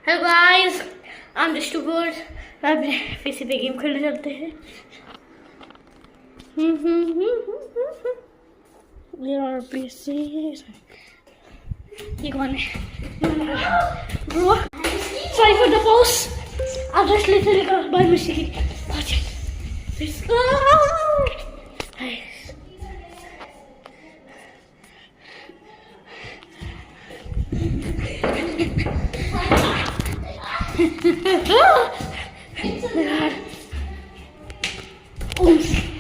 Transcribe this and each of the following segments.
Hello guys, I am just good. अब PC पे game खेलने चलते हैं। यार पीसी ये कौन है? Bro, sorry for the pause. I just literally got by mistake. Watch it. Let's go.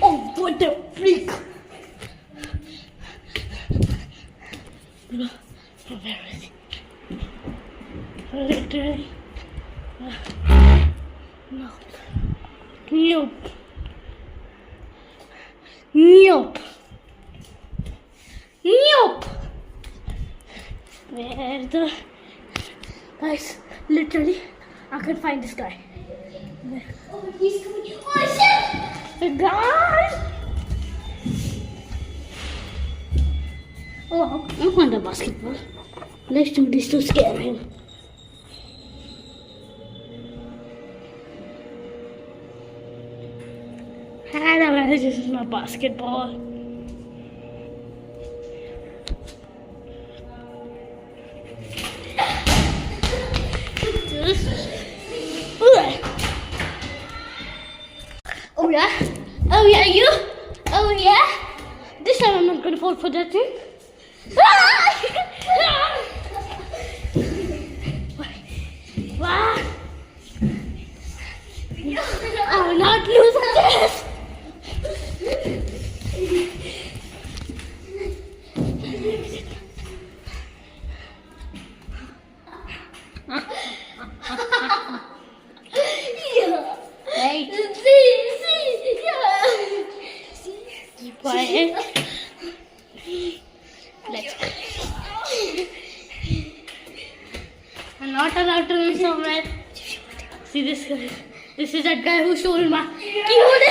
Oh, what the freak! Where is he? Literally. Nope. Nope. Nope. Nope. Where the... Guys, literally, I can find this guy. Oh, he's coming. Oh, shit! The guy! Oh, I want the basketball. Let's do this to scare him. Hello, this is my basketball. Oh yeah? Oh yeah, you? Oh yeah? This time I'm not gonna fall for that thing. Wow. I will not lose this. Wait. Keep quiet. Let's go. I'm not allowed to go somewhere. See this guy. This is that guy who stole my keyboard.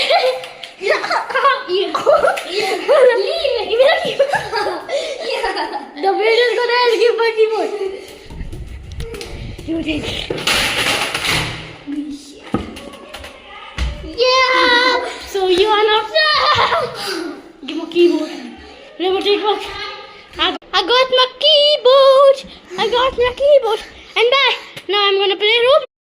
The bill is gonna give my keyboard. You did. Yeah. So you are not. Give my keyboard. Never take back. I got my keyboard. I got my keyboard. And now I'm gonna play Roblox.